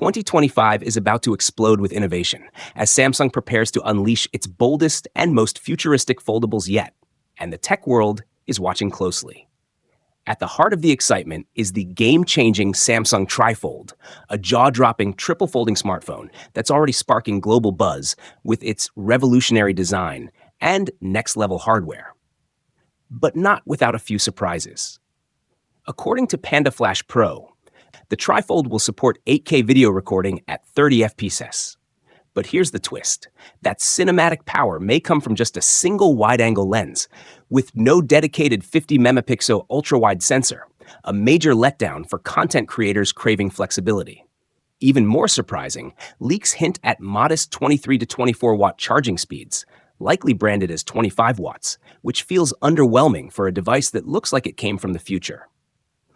2025 is about to explode with innovation as Samsung prepares to unleash its boldest and most futuristic foldables yet, and the tech world is watching closely. At the heart of the excitement is the game-changing Samsung Trifold, a jaw-dropping triple-folding smartphone that's already sparking global buzz with its revolutionary design and next-level hardware. But not without a few surprises. According to Panda Flash Pro, the Trifold will support 8K video recording at 30 FPS. But here's the twist. That cinematic power may come from just a single wide-angle lens, with no dedicated 50-megapixel ultra-wide sensor, a major letdown for content creators craving flexibility. Even more surprising, leaks hint at modest 23 to 24-watt charging speeds, likely branded as 25 watts, which feels underwhelming for a device that looks like it came from the future.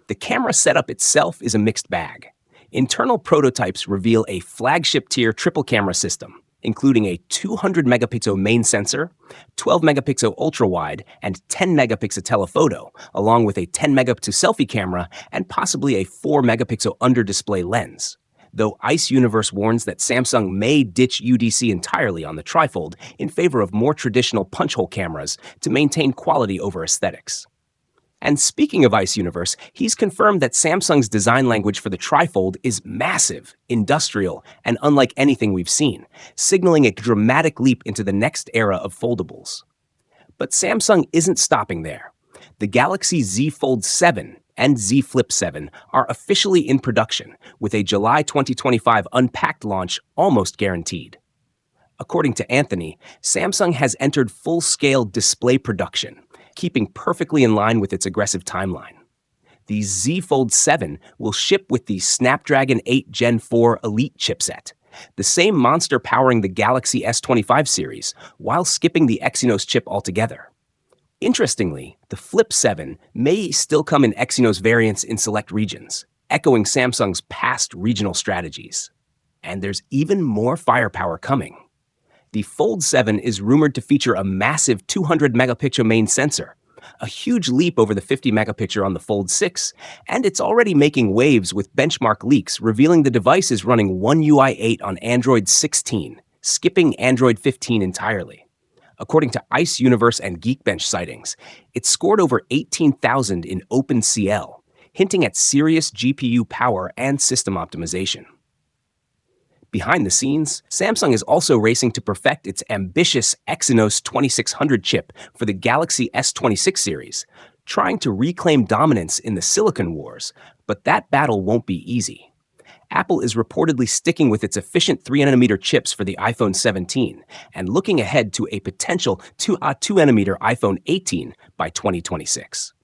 The camera setup itself is a mixed bag. Internal prototypes reveal a flagship-tier triple-camera system, including a 200-megapixel main sensor, 12-megapixel ultra-wide, and 10-megapixel telephoto, along with a 10-megapixel selfie camera and possibly a 4-megapixel under-display lens. Though Ice Universe warns that Samsung may ditch UDC entirely on the Trifold in favor of more traditional punch-hole cameras to maintain quality over aesthetics. And speaking of Ice Universe, he's confirmed that Samsung's design language for the Trifold is massive, industrial, and unlike anything we've seen, signaling a dramatic leap into the next era of foldables. But Samsung isn't stopping there. The Galaxy Z Fold 7 and Z Flip 7 are officially in production, with a July 2025 unpacked launch almost guaranteed. According to Anthony, Samsung has entered full-scale display production, keeping perfectly in line with its aggressive timeline. The Z Fold 7 will ship with the Snapdragon 8 Gen 4 Elite chipset, the same monster powering the Galaxy S25 series, while skipping the Exynos chip altogether. Interestingly, the Flip 7 may still come in Exynos variants in select regions, echoing Samsung's past regional strategies. And there's even more firepower coming. The Fold 7 is rumored to feature a massive 200-megapixel main sensor, a huge leap over the 50-megapixel on the Fold 6, and it's already making waves with benchmark leaks revealing the device is running One UI 8 on Android 16, skipping Android 15 entirely. According to Ice Universe and Geekbench sightings, it scored over 18,000 in OpenCL, hinting at serious GPU power and system optimization. Behind the scenes, Samsung is also racing to perfect its ambitious Exynos 2600 chip for the Galaxy S26 series, trying to reclaim dominance in the silicon wars, but that battle won't be easy. Apple is reportedly sticking with its efficient 3nm chips for the iPhone 17 and looking ahead to a potential 2nm iPhone 18 by 2026.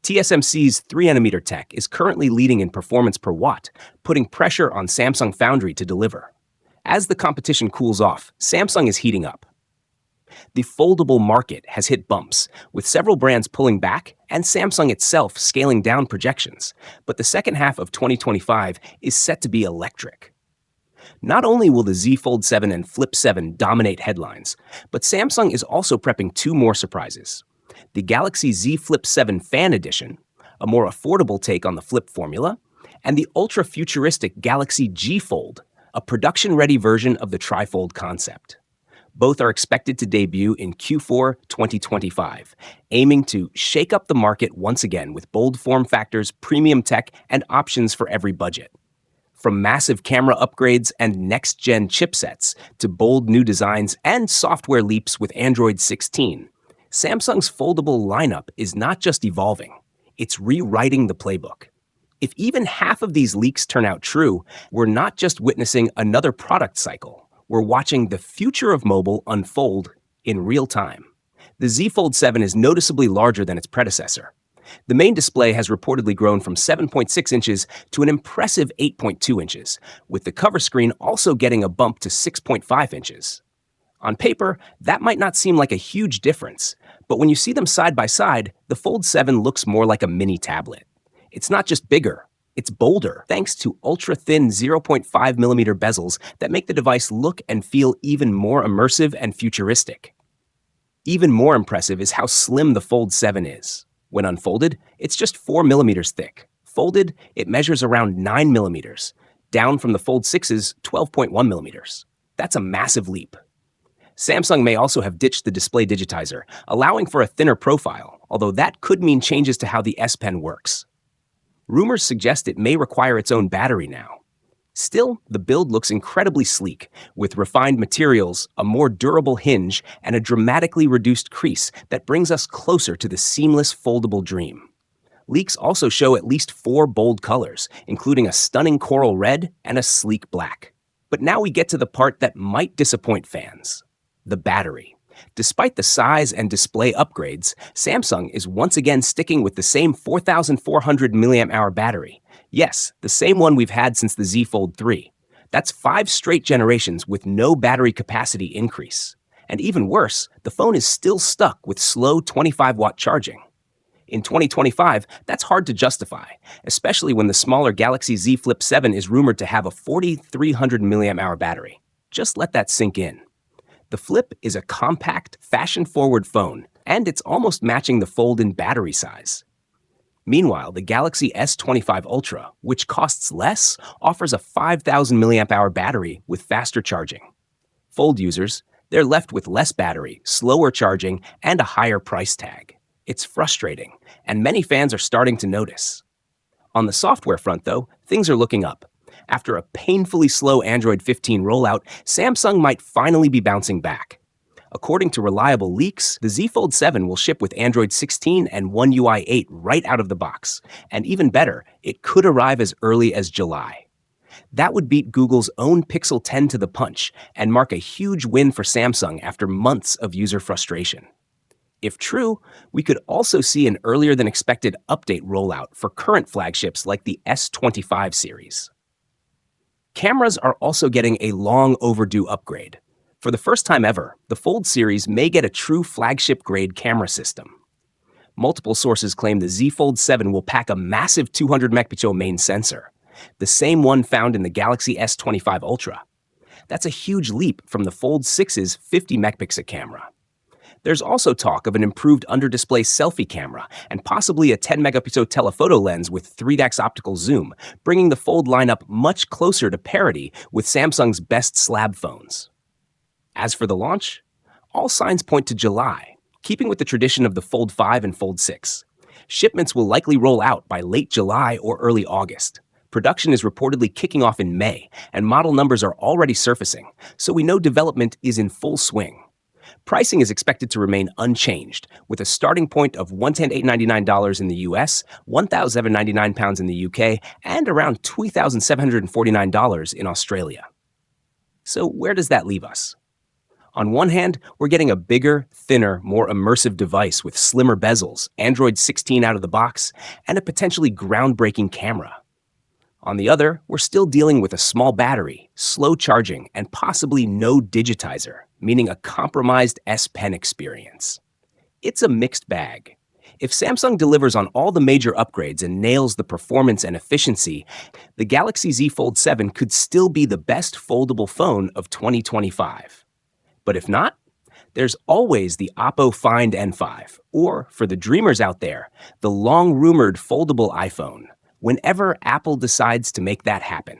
TSMC's 3nm tech is currently leading in performance per watt, putting pressure on Samsung Foundry to deliver. As the competition cools off, Samsung is heating up. The foldable market has hit bumps, with several brands pulling back and Samsung itself scaling down projections, but the second half of 2025 is set to be electric. Not only will the Z Fold 7 and Flip 7 dominate headlines, but Samsung is also prepping two more surprises. The Galaxy Z Flip 7 Fan Edition, a more affordable take on the Flip formula, and the ultra-futuristic Galaxy G Fold, a production-ready version of the Trifold concept. Both are expected to debut in Q4 2025, aiming to shake up the market once again with bold form factors, premium tech, and options for every budget. From massive camera upgrades and next-gen chipsets to bold new designs and software leaps with Android 16, Samsung's foldable lineup is not just evolving, it's rewriting the playbook. If even half of these leaks turn out true, we're not just witnessing another product cycle, we're watching the future of mobile unfold in real time. The Z Fold 7 is noticeably larger than its predecessor. The main display has reportedly grown from 7.6 inches to an impressive 8.2 inches, with the cover screen also getting a bump to 6.5 inches. On paper, that might not seem like a huge difference, but when you see them side by side, the Fold 7 looks more like a mini tablet. It's not just bigger, it's bolder, thanks to ultra-thin 0.5mm bezels that make the device look and feel even more immersive and futuristic. Even more impressive is how slim the Fold 7 is. When unfolded, it's just 4mm thick. Folded, it measures around 9mm, down from the Fold 6's 12.1 millimeters. That's a massive leap. Samsung may also have ditched the display digitizer, allowing for a thinner profile, although that could mean changes to how the S Pen works. Rumors suggest it may require its own battery now. Still, the build looks incredibly sleek, with refined materials, a more durable hinge, and a dramatically reduced crease that brings us closer to the seamless foldable dream. Leaks also show at least 4 bold colors, including a stunning coral red and a sleek black. But now we get to the part that might disappoint fans: the battery. Despite the size and display upgrades, Samsung is once again sticking with the same 4,400 mAh battery. Yes, the same one we've had since the Z Fold 3. That's 5 straight generations with no battery capacity increase. And even worse, the phone is still stuck with slow 25-watt charging. In 2025, that's hard to justify, especially when the smaller Galaxy Z Flip 7 is rumored to have a 4,300 mAh battery. Just let that sink in. The Flip is a compact, fashion-forward phone, and it's almost matching the Fold in battery size. Meanwhile, the Galaxy S25 Ultra, which costs less, offers a 5,000 mAh battery with faster charging. Fold users, they're left with less battery, slower charging, and a higher price tag. It's frustrating, and many fans are starting to notice. On the software front, though, things are looking up. After a painfully slow Android 15 rollout, Samsung might finally be bouncing back. According to reliable leaks, the Z Fold 7 will ship with Android 16 and One UI 8 right out of the box. And even better, it could arrive as early as July. That would beat Google's own Pixel 10 to the punch and mark a huge win for Samsung after months of user frustration. If true, we could also see an earlier than expected update rollout for current flagships like the S25 series. Cameras are also getting a long overdue upgrade. For the first time ever, the Fold series may get a true flagship-grade camera system. Multiple sources claim the Z Fold 7 will pack a massive 200-megapixel main sensor, the same one found in the Galaxy S25 Ultra. That's a huge leap from the Fold 6's 50-megapixel camera. There's also talk of an improved under-display selfie camera and possibly a 10-megapixel telephoto lens with 3x optical zoom, bringing the Fold lineup much closer to parity with Samsung's best slab phones. As for the launch, all signs point to July, keeping with the tradition of the Fold 5 and Fold 6. Shipments will likely roll out by late July or early August. Production is reportedly kicking off in May, and model numbers are already surfacing, so we know development is in full swing. Pricing is expected to remain unchanged, with a starting point of $110,899 in the US, £1,799 in the UK, and around $2,749 in Australia. So where does that leave us? On one hand, we're getting a bigger, thinner, more immersive device with slimmer bezels, Android 16 out of the box, and a potentially groundbreaking camera. On the other, we're still dealing with a small battery, slow charging, and possibly no digitizer, meaning a compromised S Pen experience. It's a mixed bag. If Samsung delivers on all the major upgrades and nails the performance and efficiency, the Galaxy Z Fold 7 could still be the best foldable phone of 2025. But if not, there's always the Oppo Find N5, or, for the dreamers out there, the long-rumored foldable iPhone, whenever Apple decides to make that happen.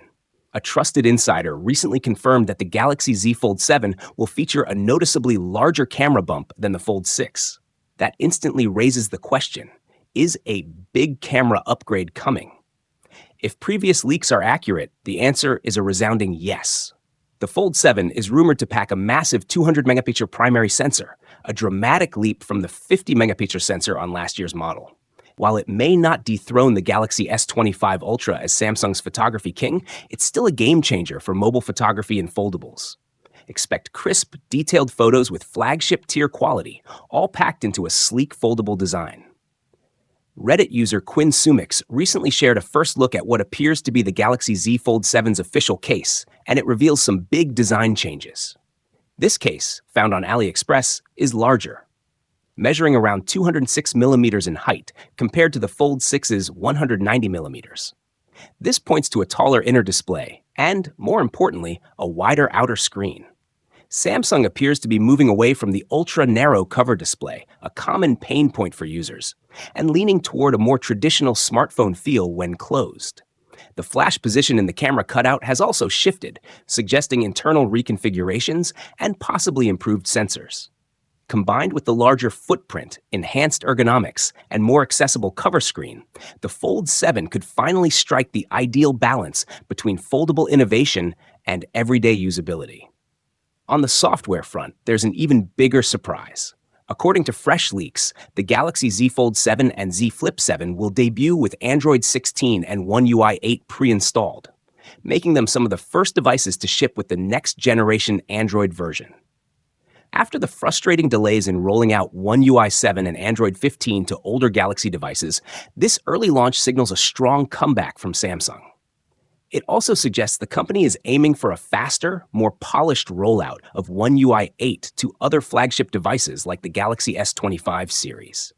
A trusted insider recently confirmed that the Galaxy Z Fold 7 will feature a noticeably larger camera bump than the Fold 6. That instantly raises the question, is a big camera upgrade coming? If previous leaks are accurate, the answer is a resounding yes. The Fold 7 is rumored to pack a massive 200-megapixel primary sensor, a dramatic leap from the 50-megapixel sensor on last year's model. While it may not dethrone the Galaxy S25 Ultra as Samsung's photography king, it's still a game-changer for mobile photography and foldables. Expect crisp, detailed photos with flagship-tier quality, all packed into a sleek, foldable design. Reddit user Quinn Sumix recently shared a first look at what appears to be the Galaxy Z Fold 7's official case, and it reveals some big design changes. This case, found on AliExpress, is larger, measuring around 206 millimeters in height compared to the Fold 6's 190 millimeters. This points to a taller inner display and, more importantly, a wider outer screen. Samsung appears to be moving away from the ultra-narrow cover display, a common pain point for users, and leaning toward a more traditional smartphone feel when closed. The flash position in the camera cutout has also shifted, suggesting internal reconfigurations and possibly improved sensors. Combined with the larger footprint, enhanced ergonomics, and more accessible cover screen, the Fold 7 could finally strike the ideal balance between foldable innovation and everyday usability. On the software front, there's an even bigger surprise. According to fresh leaks, the Galaxy Z Fold 7 and Z Flip 7 will debut with Android 16 and One UI 8 pre-installed, making them some of the first devices to ship with the next-generation Android version. After the frustrating delays in rolling out One UI 7 and Android 15 to older Galaxy devices, this early launch signals a strong comeback from Samsung. It also suggests the company is aiming for a faster, more polished rollout of One UI 8 to other flagship devices like the Galaxy S25 series.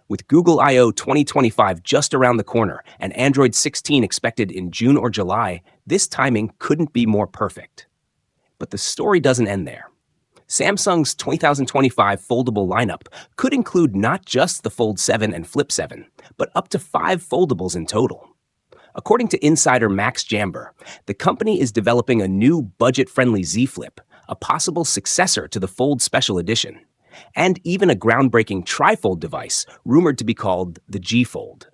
With Google I/O 2025 just around the corner and Android 16 expected in June or July, this timing couldn't be more perfect. But the story doesn't end there. Samsung's 2025 foldable lineup could include not just the Fold 7 and Flip 7, but up to 5 foldables in total. According to insider Max Jamber, the company is developing a new budget-friendly Z Flip, a possible successor to the Fold Special Edition, and even a groundbreaking Trifold device rumored to be called the G Fold.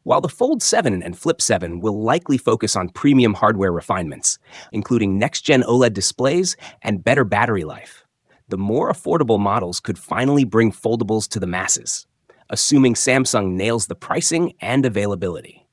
While the Fold 7 and Flip 7 will likely focus on premium hardware refinements, including next-gen OLED displays and better battery life, the more affordable models could finally bring foldables to the masses, assuming Samsung nails the pricing and availability.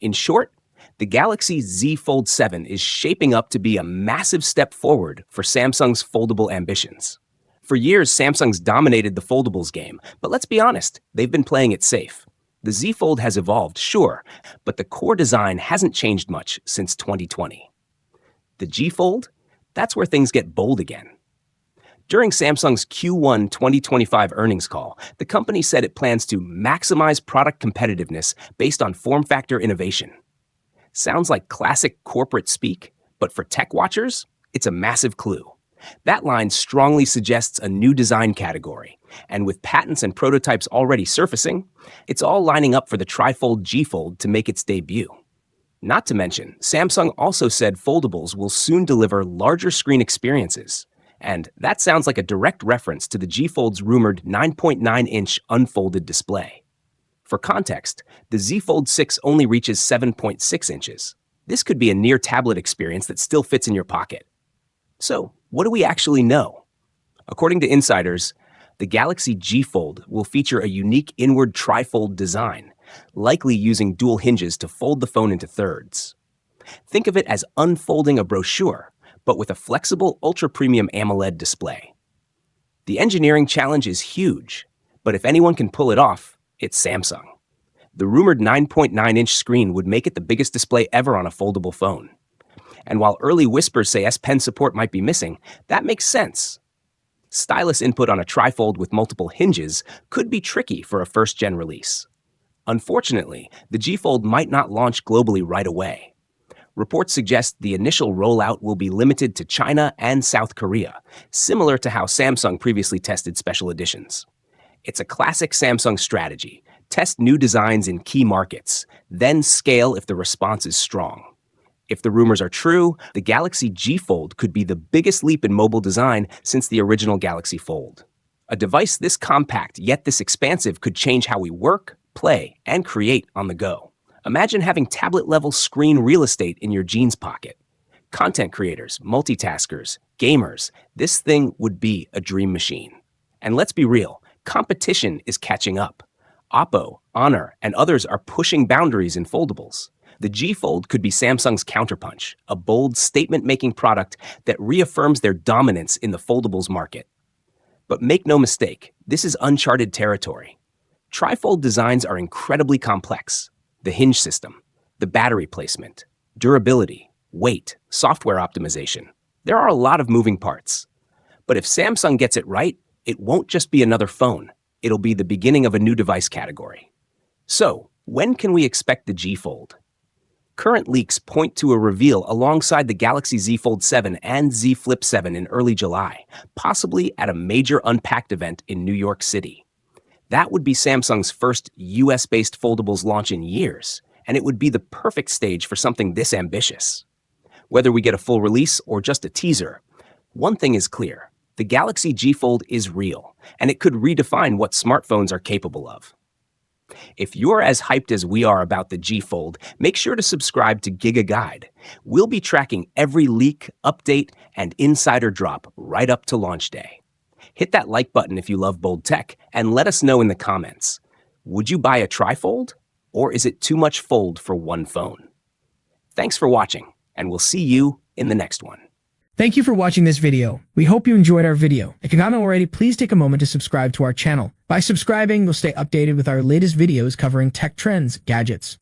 In short, the Galaxy Z Fold 7 is shaping up to be a massive step forward for Samsung's foldable ambitions. For years, Samsung's dominated the foldables game, but let's be honest, they've been playing it safe. The Z Fold has evolved, sure, but the core design hasn't changed much since 2020. The G Fold? That's where things get bold again. During Samsung's Q1 2025 earnings call, the company said it plans to maximize product competitiveness based on form factor innovation. Sounds like classic corporate speak, but for tech watchers, it's a massive clue. That line strongly suggests a new design category, and with patents and prototypes already surfacing, it's all lining up for the Trifold G Fold to make its debut. Not to mention, Samsung also said foldables will soon deliver larger screen experiences. And that sounds like a direct reference to the G Fold's rumored 9.9-inch unfolded display. For context, the Z Fold 6 only reaches 7.6 inches. This could be a near-tablet experience that still fits in your pocket. So, what do we actually know? According to insiders, the Galaxy G Fold will feature a unique inward trifold design, likely using dual hinges to fold the phone into thirds. Think of it as unfolding a brochure, but with a flexible ultra-premium AMOLED display. The engineering challenge is huge, but if anyone can pull it off, it's Samsung. The rumored 9.9-inch screen would make it the biggest display ever on a foldable phone. And while early whispers say S Pen support might be missing, that makes sense. Stylus input on a trifold with multiple hinges could be tricky for a first-gen release. Unfortunately, the G Fold might not launch globally right away. Reports suggest the initial rollout will be limited to China and South Korea, similar to how Samsung previously tested special editions. It's a classic Samsung strategy: test new designs in key markets, then scale if the response is strong. If the rumors are true, the Galaxy G Fold could be the biggest leap in mobile design since the original Galaxy Fold. A device this compact yet this expansive could change how we work, play, and create on the go. Imagine having tablet-level screen real estate in your jeans pocket. Content creators, multitaskers, gamers, this thing would be a dream machine. And let's be real, competition is catching up. Oppo, Honor, and others are pushing boundaries in foldables. The G Fold could be Samsung's counterpunch, a bold, statement-making product that reaffirms their dominance in the foldables market. But make no mistake, this is uncharted territory. Trifold designs are incredibly complex. The hinge system, the battery placement, durability, weight, software optimization. There are a lot of moving parts. But if Samsung gets it right, it won't just be another phone. It'll be the beginning of a new device category. So, when can we expect the G Fold? Current leaks point to a reveal alongside the Galaxy Z Fold 7 and Z Flip 7 in early July, possibly at a major Unpacked event in New York City. That would be Samsung's first US-based foldables launch in years, and it would be the perfect stage for something this ambitious. Whether we get a full release or just a teaser, one thing is clear. The Galaxy G Fold is real, and it could redefine what smartphones are capable of. If you're as hyped as we are about the G Fold, make sure to subscribe to Giga Guide. We'll be tracking every leak, update, and insider drop right up to launch day. Hit that like button if you love bold tech, and let us know in the comments. Would you buy a Trifold, or is it too much fold for one phone? Thanks for watching, and we'll see you in the next one. Thank you for watching this video. We hope you enjoyed our video. If you haven't already, please take a moment to subscribe to our channel. By subscribing, you'll stay updated with our latest videos covering tech trends, gadgets,